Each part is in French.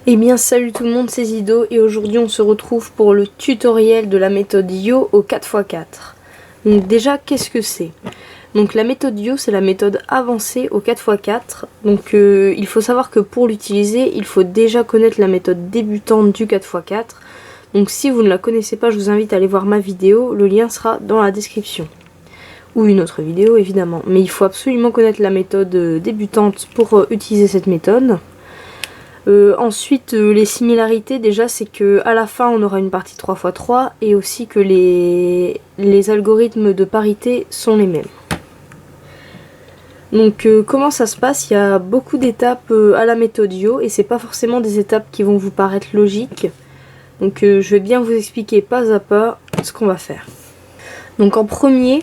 Eh bien salut tout le monde, c'est Zido et aujourd'hui on se retrouve pour le tutoriel de la méthode Yo au 4x4. Donc déjà qu'est-ce que c'est? Donc la méthode Yo c'est la méthode avancée au 4x4. Donc il faut savoir que pour l'utiliser il faut déjà connaître la méthode débutante du 4x4. Donc si vous ne la connaissez pas, je vous invite à aller voir ma vidéo, le lien sera dans la description. Ou une autre vidéo évidemment, mais il faut absolument connaître la méthode débutante pour utiliser cette méthode. Ensuite les similarités déjà c'est que à la fin on aura une partie 3x3 et aussi que les algorithmes de parité sont les mêmes. Donc comment ça se passe? Il y a beaucoup d'étapes à la méthode Yo et c'est pas forcément des étapes qui vont vous paraître logiques. Donc je vais bien vous expliquer pas à pas ce qu'on va faire. Donc en premier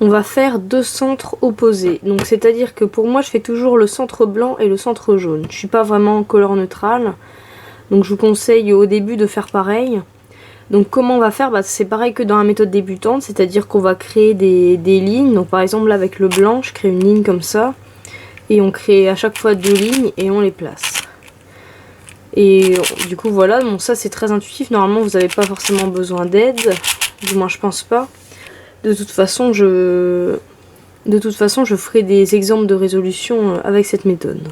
on va faire deux centres opposés. Donc c'est à dire que pour moi je fais toujours le centre blanc et le centre jaune. Je suis pas vraiment en couleur neutrale. Donc je vous conseille au début de faire pareil. Donc comment on va faire? C'est pareil que dans la méthode débutante. C'est à dire qu'on va créer des lignes. Donc par exemple là avec le blanc je crée une ligne comme ça. Et on crée à chaque fois deux lignes et on les place. Et du coup voilà, bon ça c'est très intuitif. Normalement vous n'avez pas forcément besoin d'aide. Du moins je pense pas. De toute façon, je ferai des exemples de résolution avec cette méthode.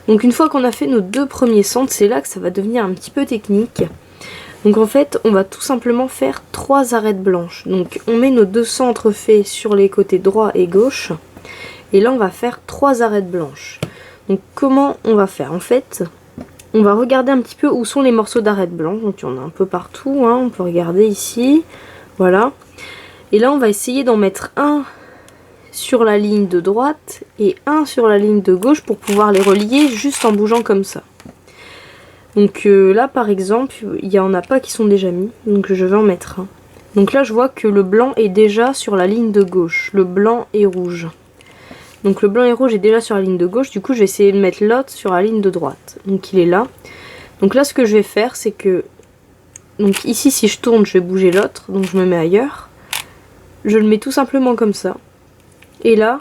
Donc une fois qu'on a fait nos deux premiers centres, c'est là que ça va devenir un petit peu technique. Donc en fait, on va tout simplement faire 3 arêtes blanches. Donc on met nos deux centres faits sur les côtés droit et gauche. Et là, on va faire 3 arêtes blanches. Donc comment on va faire? En fait, on va regarder un petit peu où sont les morceaux d'arêtes blanches. Donc il y en a un peu partout, hein. On peut regarder ici. Voilà. Et là on va essayer d'en mettre un sur la ligne de droite et un sur la ligne de gauche pour pouvoir les relier juste en bougeant comme ça. Donc là par exemple il n'y en a pas qui sont déjà mis, donc je vais en mettre un. Donc là je vois que le blanc est déjà sur la ligne de gauche, le blanc et rouge. Donc le blanc et rouge est déjà sur la ligne de gauche, du coup je vais essayer de mettre l'autre sur la ligne de droite. Donc il est là. Donc là ce que je vais faire c'est que, donc ici si je tourne je vais bouger l'autre, donc je me mets ailleurs. Je le mets tout simplement comme ça. Et là,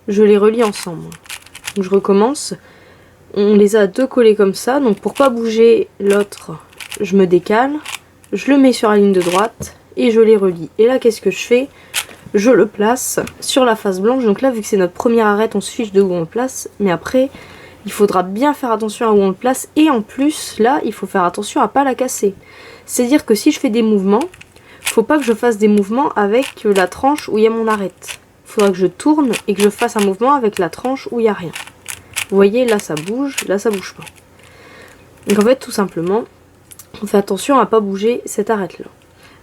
je les relie ensemble. Donc je recommence. On les a deux collés comme ça. Donc pour pas bouger l'autre, je me décale. Je le mets sur la ligne de droite et je les relie. Et là, qu'est-ce que je fais? Je le place sur la face blanche. Donc là, vu que c'est notre première arête, on se fiche de où on le place. Mais après, il faudra bien faire attention à où on le place. Et en plus, là, il faut faire attention à pas la casser. C'est-à-dire que si je fais des mouvements, faut pas que je fasse des mouvements avec la tranche où il y a mon arête. Il faudra que je tourne et que je fasse un mouvement avec la tranche où il n'y a rien. Vous voyez, là ça bouge pas. Donc en fait, tout simplement, on fait attention à pas bouger cette arête là.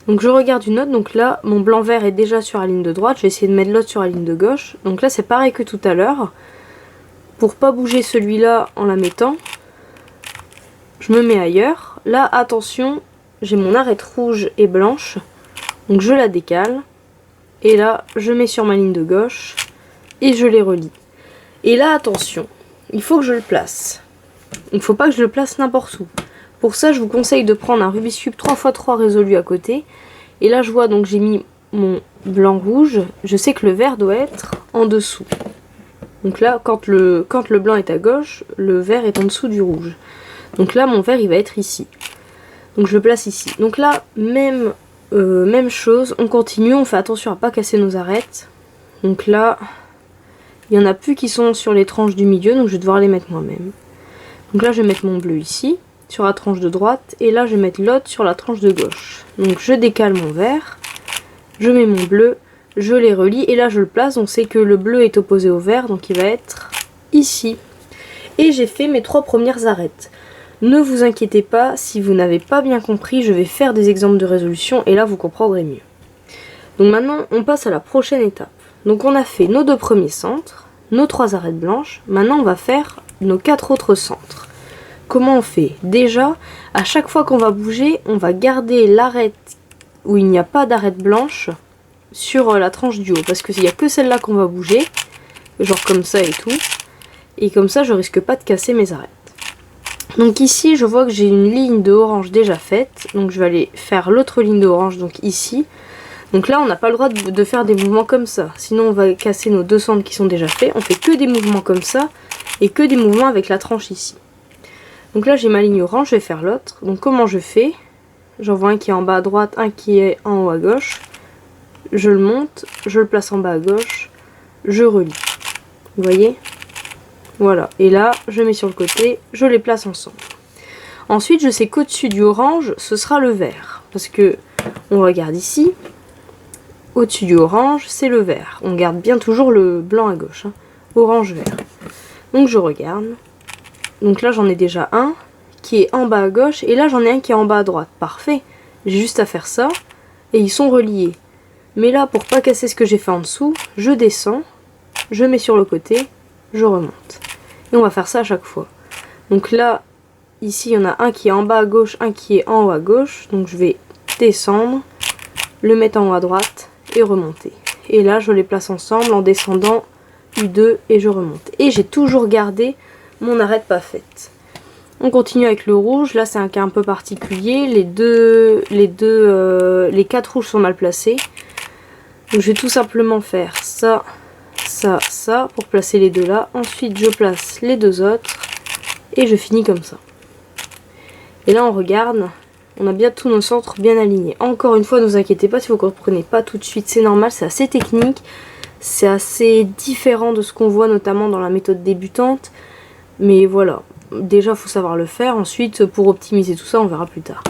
Donc je regarde une autre, donc là, mon blanc vert est déjà sur la ligne de droite. Je vais essayer de mettre l'autre sur la ligne de gauche. Donc là, c'est pareil que tout à l'heure. Pour pas bouger celui-là en la mettant, je me mets ailleurs. Là, attention, j'ai mon arête rouge et blanche. Donc je la décale, et là je mets sur ma ligne de gauche, et je les relie. Et là attention, il faut que je le place. Il ne faut pas que je le place n'importe où. Pour ça je vous conseille de prendre un Rubik's Cube 3x3 résolu à côté. Et là je vois donc j'ai mis mon blanc rouge, je sais que le vert doit être en dessous. Donc là quand le blanc est à gauche, le vert est en dessous du rouge. Donc là mon vert il va être ici. Donc je le place ici. Donc là même chose, on continue, on fait attention à pas casser nos arêtes. Donc là, il n'y en a plus qui sont sur les tranches du milieu, donc je vais devoir les mettre moi-même. Donc là, je vais mettre mon bleu ici, sur la tranche de droite, et là, je vais mettre l'autre sur la tranche de gauche. Donc je décale mon vert, je mets mon bleu, je les relie, et là, je le place. On sait que le bleu est opposé au vert, donc il va être ici. Et j'ai fait mes 3 premières arêtes. Ne vous inquiétez pas, si vous n'avez pas bien compris, je vais faire des exemples de résolution et là vous comprendrez mieux. Donc maintenant on passe à la prochaine étape. Donc on a fait nos 2 premiers centres, nos 3 arêtes blanches, maintenant on va faire nos 4 autres centres. Comment on fait? Déjà, à chaque fois qu'on va bouger, on va garder l'arête où il n'y a pas d'arête blanche sur la tranche du haut. Parce qu'il n'y a que celle-là qu'on va bouger, genre comme ça et tout. Et comme ça je risque pas de casser mes arêtes. Donc ici je vois que j'ai une ligne de orange déjà faite, donc je vais aller faire l'autre ligne de orange, donc ici. Donc là on n'a pas le droit de faire des mouvements comme ça, sinon on va casser nos deux centres qui sont déjà faits. On fait que des mouvements comme ça et que des mouvements avec la tranche ici. Donc là j'ai ma ligne orange, je vais faire l'autre. Donc comment je fais? J'en vois un qui est en bas à droite, un qui est en haut à gauche. Je le monte, je le place en bas à gauche, je relie. Vous voyez? Voilà. Et là, je mets sur le côté, je les place ensemble. Ensuite, je sais qu'au-dessus du orange, ce sera le vert. Parce que, on regarde ici, au-dessus du orange, c'est le vert. On garde bien toujours le blanc à gauche. Hein. Orange-vert. Donc je regarde. Donc là, j'en ai déjà un qui est en bas à gauche. Et là, j'en ai un qui est en bas à droite. Parfait. J'ai juste à faire ça. Et ils sont reliés. Mais là, pour pas casser ce que j'ai fait en dessous, je descends. Je mets sur le côté. Je remonte. Et on va faire ça à chaque fois. Donc là, ici, il y en a un qui est en bas à gauche, un qui est en haut à gauche. Donc je vais descendre, le mettre en haut à droite et remonter. Et là, je les place ensemble en descendant U2 et je remonte. Et j'ai toujours gardé mon arête pas faite. On continue avec le rouge. Là, c'est un cas un peu particulier. Les 4 rouges sont mal placés. Donc je vais tout simplement faire ça, ça, ça pour placer les deux là. Ensuite, je place les deux autres et je finis comme ça. Et là, on regarde. On a bien tous nos centres bien alignés. Encore une fois, ne vous inquiétez pas si vous ne comprenez pas tout de suite. C'est normal, c'est assez technique. C'est assez différent de ce qu'on voit notamment dans la méthode débutante. Mais voilà, déjà, il faut savoir le faire. Ensuite, pour optimiser tout ça, on verra plus tard.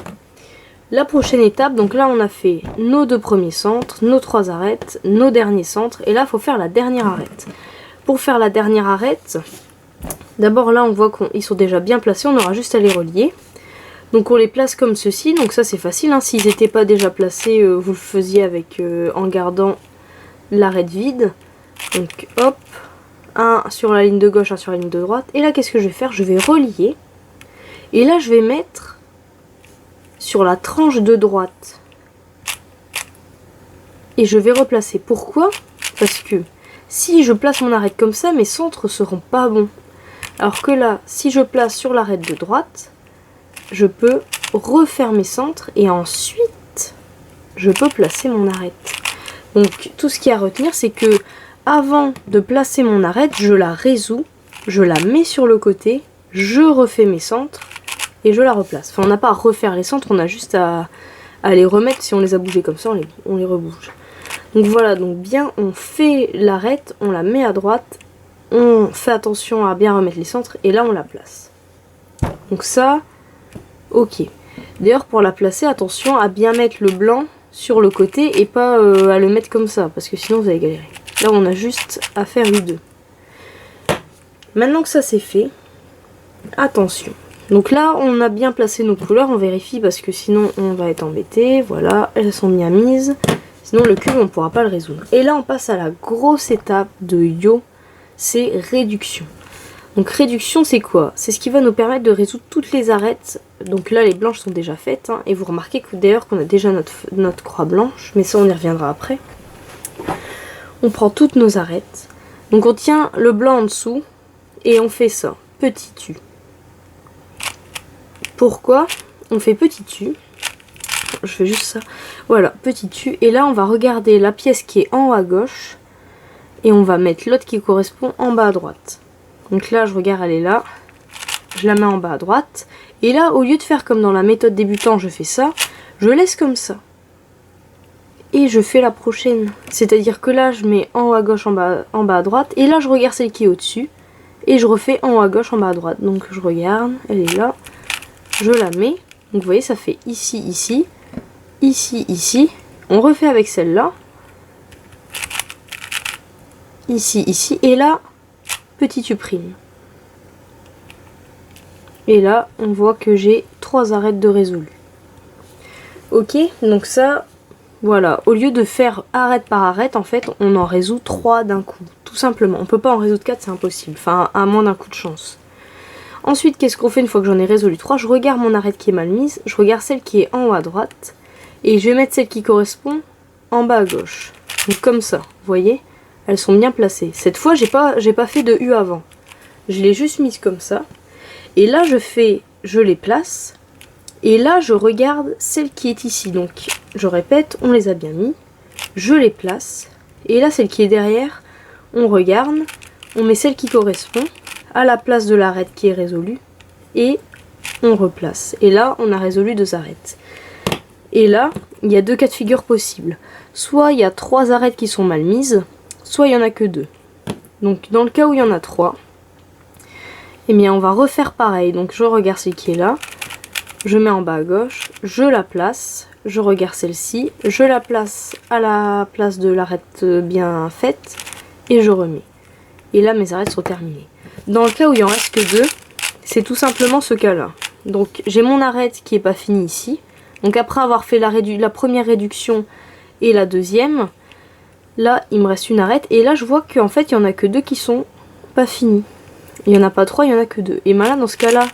La prochaine étape, donc là, on a fait nos 2 premiers centres, nos 3 arêtes, nos derniers centres. Et là, il faut faire la dernière arête. Pour faire la dernière arête, d'abord là, on voit qu'ils sont déjà bien placés. On aura juste à les relier. Donc on les place comme ceci, donc ça c'est facile, hein. S'ils n'étaient pas déjà placés, vous le faisiez avec en gardant l'arête vide. Donc hop, un sur la ligne de gauche, un sur la ligne de droite. Et là qu'est-ce que je vais faire? Je vais relier. Et là je vais mettre sur la tranche de droite. Et je vais replacer. Pourquoi? Parce que si je place mon arête comme ça, mes centres seront pas bons. Alors que là, si je place sur l'arête de droite, je peux refaire mes centres et ensuite je peux placer mon arête. Donc tout ce qu'il y a à retenir, c'est que avant de placer mon arête, je la résous, je la mets sur le côté, je refais mes centres et je la replace. Enfin, on n'a pas à refaire les centres, on a juste à les remettre. Si on les a bougés comme ça, on les rebouge. Donc voilà, donc bien on fait l'arête, on la met à droite, on fait attention à bien remettre les centres et là on la place. Donc ça... Ok. D'ailleurs, pour la placer, attention à bien mettre le blanc sur le côté et pas à le mettre comme ça, parce que sinon vous allez galérer. Là, on a juste à faire U2. Maintenant que ça c'est fait, attention. Donc là, on a bien placé nos couleurs, on vérifie parce que sinon on va être embêté. Voilà, elles sont bien mises. Sinon le cube, on ne pourra pas le résoudre. Et là, on passe à la grosse étape de Yo, c'est réduction. Donc réduction, c'est quoi? C'est ce qui va nous permettre de résoudre toutes les arêtes. Donc là, les blanches sont déjà faites. Hein, et vous remarquez que d'ailleurs qu'on a déjà notre croix blanche. Mais ça, on y reviendra après. On prend toutes nos arêtes. Donc on tient le blanc en dessous. Et on fait ça. Petit U. Pourquoi on fait petit U? Je fais juste ça. Voilà, petit U. Et là, on va regarder la pièce qui est en haut à gauche. Et on va mettre l'autre qui correspond en bas à droite. Donc là, je regarde, elle est là. Je la mets en bas à droite. Et là, au lieu de faire comme dans la méthode débutant, je fais ça. Je laisse comme ça. Et je fais la prochaine. C'est-à-dire que là, je mets en haut à gauche, en bas à droite. Et là, je regarde celle qui est au-dessus. Et je refais en haut à gauche, en bas à droite. Donc je regarde, elle est là. Je la mets. Donc vous voyez, ça fait ici, ici. Ici, ici. On refait avec celle-là. Ici, ici. Et là... petit U'. Et là, on voit que j'ai 3 arêtes de résolu. Ok, donc ça, voilà. Au lieu de faire arête par arête, en fait, on en résout 3 d'un coup. Tout simplement. On peut pas en résoudre 4, c'est impossible. Enfin, à moins d'un coup de chance. Ensuite, qu'est-ce qu'on fait une fois que j'en ai résolu 3? Je regarde mon arête qui est mal mise. Je regarde celle qui est en haut à droite. Et je vais mettre celle qui correspond en bas à gauche. Donc comme ça, vous voyez? Elles sont bien placées. Cette fois, j'ai pas fait de U avant. Je l'ai juste mise comme ça. Et là, je les place. Et là, je regarde celle qui est ici. Donc, je répète, on les a bien mis. Je les place. Et là, celle qui est derrière, on regarde. On met celle qui correspond à la place de l'arête qui est résolue. Et on replace. Et là, on a résolu 2 arêtes. Et là, il y a 2 cas de figure possibles. Soit il y a 3 arêtes qui sont mal mises, soit il n'y en a que 2. Donc dans le cas où il y en a 3, eh bien on va refaire pareil. Donc je regarde celle qui est là, je mets en bas à gauche, je la place, je regarde celle-ci, je la place à la place de l'arête bien faite, et je remets. Et là mes arêtes sont terminées. Dans le cas où il en reste que 2, c'est tout simplement ce cas-là. Donc j'ai mon arête qui n'est pas finie ici. Donc après avoir fait la première réduction et la deuxième, là il me reste une arête. Et là je vois qu'en fait il n'y en a que 2 qui sont pas finis. Il n'y en a pas 3, il n'y en a que 2. Et ben là dans ce cas-là,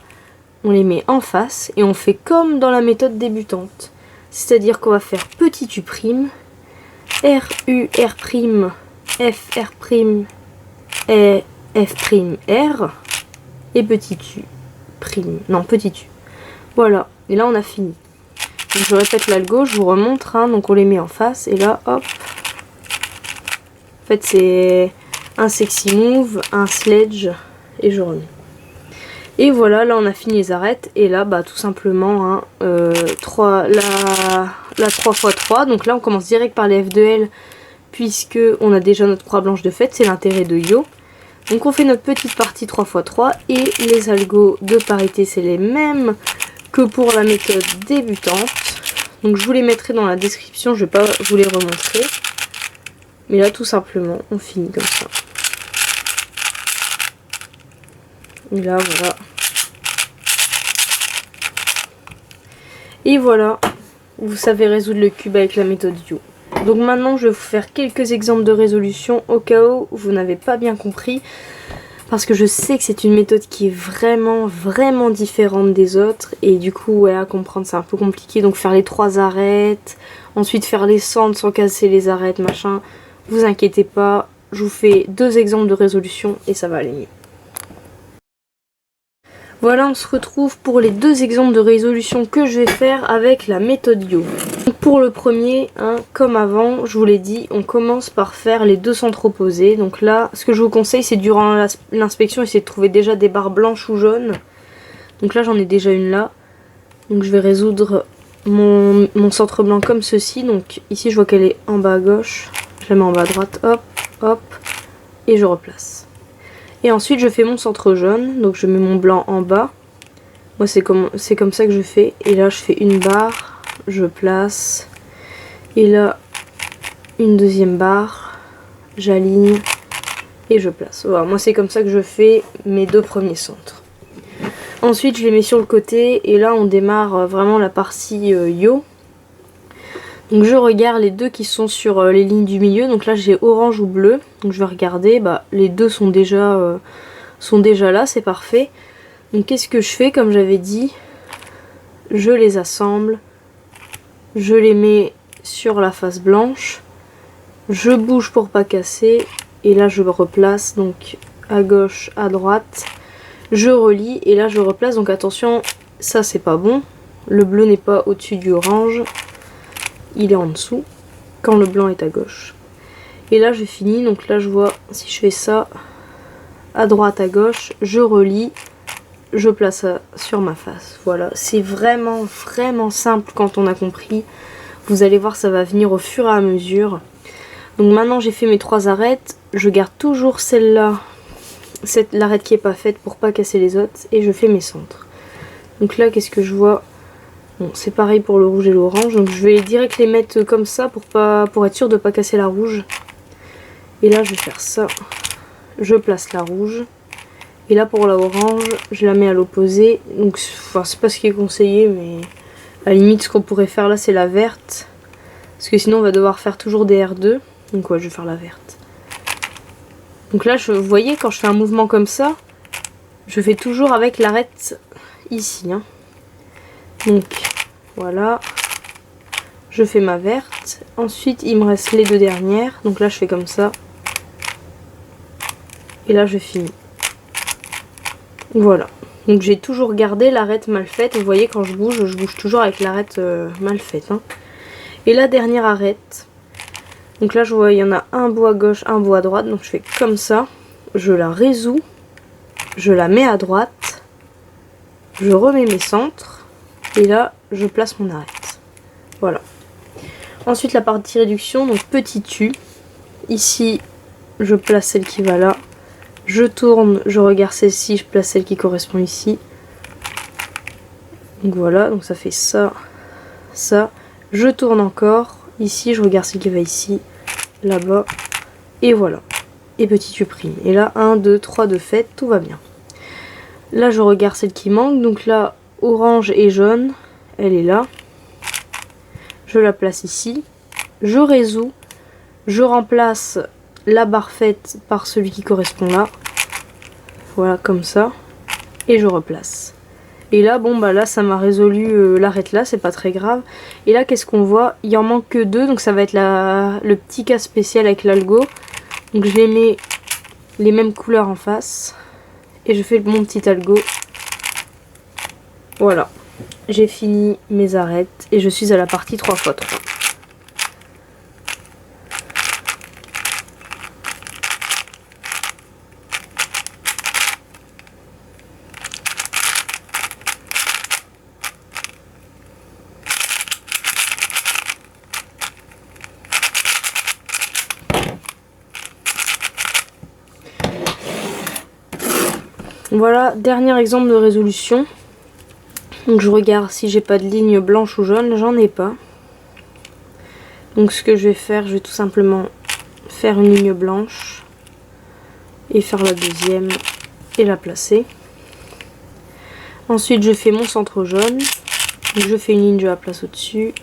on les met en face et on fait comme dans la méthode débutante. C'est-à-dire qu'on va faire petit U', R, U, R', F, R', et F', R, et petit U'. Non, petit U. Voilà, et là on a fini. Donc je répète l'algo, je vous remontre, hein, donc on les met en face, et là, hop. En fait c'est un sexy move, un sledge, et je remets. Et voilà, là on a fini les arêtes, et là bah tout simplement hein, la 3x3, donc là on commence direct par les F2L, puisque on a déjà notre croix blanche de fait, c'est l'intérêt de Yo. Donc on fait notre petite partie 3x3, et les algos de parité c'est les mêmes que pour la méthode débutante. Donc je vous les mettrai dans la description, je vais pas vous les remontrer. Mais là tout simplement on finit comme ça. Et là voilà. Et voilà, vous savez résoudre le cube avec la méthode Yo. Donc maintenant je vais vous faire quelques exemples de résolution au cas où vous n'avez pas bien compris. Parce que je sais que c'est une méthode qui est vraiment différente des autres. Et du coup ouais, à comprendre c'est un peu compliqué. Donc faire les 3 arêtes, ensuite faire les centres sans casser les arêtes, machin. Vous inquiétez pas, je vous fais 2 exemples de résolution et ça va aller mieux. Voilà, on se retrouve pour les 2 exemples de résolution que je vais faire avec la méthode Yo. Donc pour le premier, hein, comme avant, je vous l'ai dit, on commence par faire les 2 centres opposés. Donc là, ce que je vous conseille, c'est durant l'inspection, essayer de trouver déjà des barres blanches ou jaunes. Donc là, j'en ai déjà une là. Donc je vais résoudre mon centre blanc comme ceci. Donc ici, je vois qu'elle est en bas à gauche. Je la mets en bas à droite, hop, hop, et je replace. Et ensuite je fais mon centre jaune, donc je mets mon blanc en bas. Moi c'est comme ça que je fais. Et là je fais une barre, je place. Et là une deuxième barre, j'aligne et je place. Voilà, moi c'est comme ça que je fais mes 2 premiers centres. Ensuite je les mets sur le côté et là on démarre vraiment la partie Yo. Donc je regarde les 2 qui sont sur les lignes du milieu. Donc là j'ai orange ou bleu. Donc je vais regarder. Bah, les 2 sont déjà là, c'est parfait. Donc qu'est-ce que je fais? Comme j'avais dit, je les assemble. Je les mets sur la face blanche. Je bouge pour pas casser. Et là je replace donc à gauche, à droite. Je relie et là je replace. Donc attention, ça c'est pas bon. Le bleu n'est pas au-dessus du orange. Il est en dessous quand le blanc est à gauche. Et là je finis, donc là je vois si je fais ça à droite à gauche, je relie, je place ça sur ma face. Voilà, c'est vraiment simple quand on a compris. Vous allez voir, ça va venir au fur et à mesure. Donc maintenant j'ai fait mes 3 arêtes, je garde toujours celle-là, l'arête qui est pas faite pour pas casser les autres, et je fais mes centres. Donc là qu'est-ce que je vois? Bon, c'est pareil pour le rouge et l'orange, donc je vais direct les mettre comme ça pour être sûr de ne pas casser la rouge. Et là je vais faire ça, je place la rouge. Et là pour la orange, je la mets à l'opposé. Donc enfin, c'est pas ce qui est conseillé, mais à la limite ce qu'on pourrait faire là c'est la verte. Parce que sinon on va devoir faire toujours des R2. Donc ouais, je vais faire la verte. Donc là vous voyez quand je fais un mouvement comme ça, je fais toujours avec l'arête ici. Hein. Donc voilà, je fais ma verte. Ensuite il me reste les 2 dernières. Donc là je fais comme ça. Et là je finis. Voilà. Donc j'ai toujours gardé l'arête mal faite. Vous voyez quand je bouge toujours avec l'arête mal faite. Hein. Et la dernière arête. Donc là je vois il y en a un bout à gauche, un bout à droite. Donc je fais comme ça. Je la résous. Je la mets à droite. je remets mes centres et là je place mon arête. Voilà. Ensuite la partie réduction, donc petit U. Ici je place celle qui va là. Je tourne, je regarde celle-ci, je place celle qui correspond ici. Donc voilà, donc ça fait ça, ça. Je tourne encore. Ici je regarde celle qui va ici, là-bas. Et voilà. Et petit U'. Et là 1, 2, 3 de fait, tout va bien. Là je regarde celle qui manque. Donc là orange et jaune, elle est là. Je la place ici. Je résous. Je remplace la barre faite par celui qui correspond là. Voilà, comme ça. Et je replace. Et là, bon bah là ça m'a résolu l'arête là, c'est pas très grave. Et là qu'est-ce qu'on voit? Il en manque que 2, donc ça va être le petit cas spécial avec l'algo. Donc je les mets les mêmes couleurs en face. Et je fais mon petit algo. Voilà. J'ai fini mes arêtes et je suis à la partie 3×3. Voilà, dernier exemple de résolution. Donc je regarde si j'ai pas de ligne blanche ou jaune, j'en ai pas. Donc ce que je vais faire, je vais tout simplement faire une ligne blanche et faire la deuxième et la placer. Ensuite je fais mon centre jaune, donc je fais une ligne, je la place au-dessus.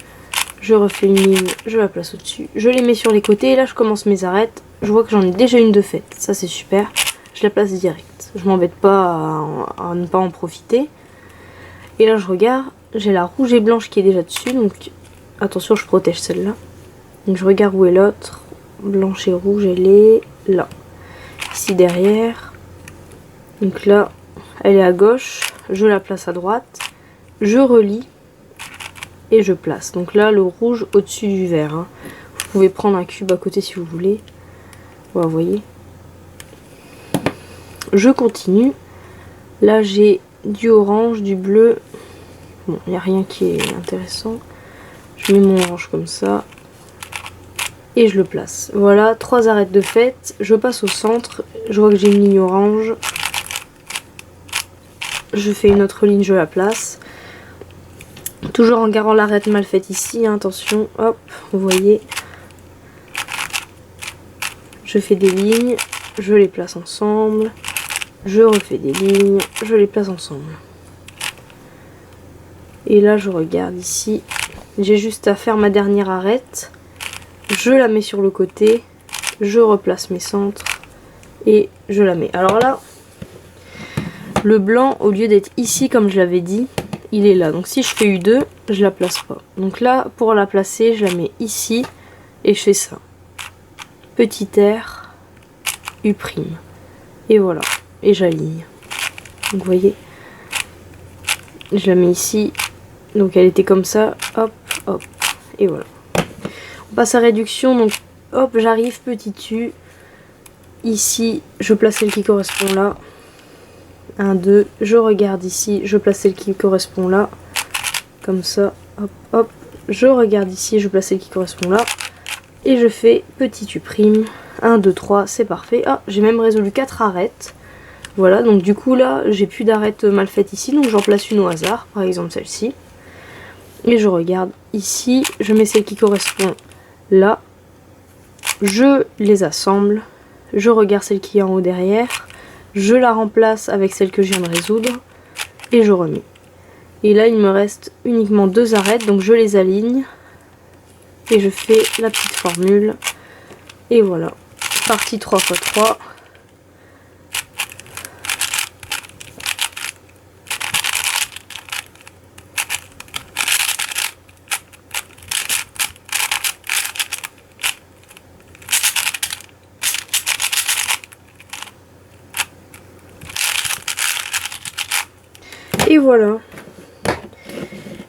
Je refais une ligne, je la place au-dessus. Je les mets sur les côtés et là je commence mes arêtes. Je vois que j'en ai déjà une de faite, ça c'est super. Je la place direct. Je m'embête pas à ne pas en profiter. Et là je regarde, j'ai la rouge et blanche qui est déjà dessus, donc attention je protège celle-là. Donc je regarde où est l'autre, blanche et rouge, elle est là. Ici derrière. Donc là, elle est à gauche, je la place à droite. Je relie et je place. Donc là le rouge au-dessus du vert. Hein. Vous pouvez prendre un cube à côté si vous voulez. Voilà, vous voyez. Je continue. Là j'ai du orange, du bleu. Bon, il n'y a rien qui est intéressant. Je mets mon orange comme ça. Et je le place. Voilà, 3 arêtes de fait. Je passe au centre. Je vois que j'ai une ligne orange. Je fais une autre ligne, je la place. Toujours en gardant l'arête mal faite ici. Hein, attention, hop, vous voyez. Je fais des lignes. Je les place ensemble. Je refais des lignes, je les place ensemble. Et là je regarde ici, j'ai juste à faire ma dernière arête. Je la mets sur le côté, je replace mes centres et je la mets. Alors là, le blanc au lieu d'être ici comme je l'avais dit, il est là. Donc si je fais U2, je la place pas. Donc là pour la placer, je la mets ici et je fais ça. Petit R, U'. Et voilà. Et j'aligne. Donc vous voyez, je la mets ici, donc elle était comme ça, hop, hop, et voilà. On passe à réduction, donc hop, j'arrive, petit U, ici, je place celle qui correspond là, 1, 2, je regarde ici, je place celle qui correspond là, comme ça, hop, hop, je regarde ici, je place celle qui correspond là, et je fais petit U', 1, 2, 3, c'est parfait. Ah, j'ai même résolu 4 arêtes. Voilà, donc du coup là, j'ai plus d'arêtes mal faites ici, donc j'en place une au hasard, par exemple celle-ci. Et je regarde ici, je mets celle qui correspond là. Je les assemble, je regarde celle qui est en haut derrière, je la remplace avec celle que je viens de résoudre, et je remets. Et là, il me reste uniquement 2 arêtes, donc je les aligne, et je fais la petite formule. Et voilà, partie 3×3. Et voilà.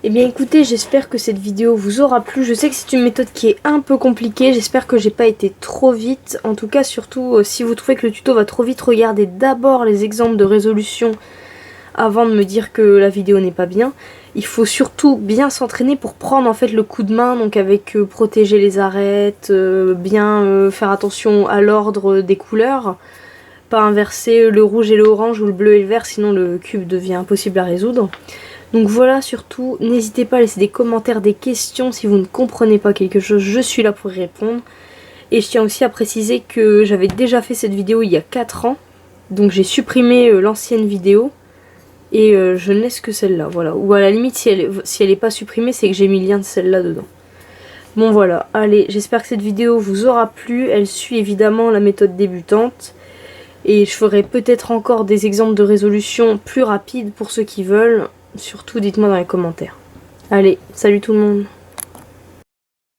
Et bien écoutez, j'espère que cette vidéo vous aura plu. Je sais que c'est une méthode qui est un peu compliquée. J'espère que j'ai pas été trop vite. En tout cas, surtout, si vous trouvez que le tuto va trop vite, regardez d'abord les exemples de résolution avant de me dire que la vidéo n'est pas bien. Il faut surtout bien s'entraîner pour prendre en fait le coup de main, donc avec protéger les arêtes, bien faire attention à l'ordre des couleurs, pas inverser le rouge et le orange ou le bleu et le vert, sinon le cube devient impossible à résoudre. Donc voilà, surtout n'hésitez pas à laisser des commentaires, des questions si vous ne comprenez pas quelque chose, je suis là pour y répondre. Et je tiens aussi à préciser que j'avais déjà fait cette vidéo il y a 4 ans, donc j'ai supprimé l'ancienne vidéo. Et je ne laisse que celle-là, voilà. Ou à la limite, si elle est pas supprimée, c'est que j'ai mis le lien de celle-là dedans. Bon voilà, allez, j'espère que cette vidéo vous aura plu. Elle suit évidemment la méthode débutante. Et je ferai peut-être encore des exemples de résolution plus rapides pour ceux qui veulent. Surtout, dites-moi dans les commentaires. Allez, salut tout le monde.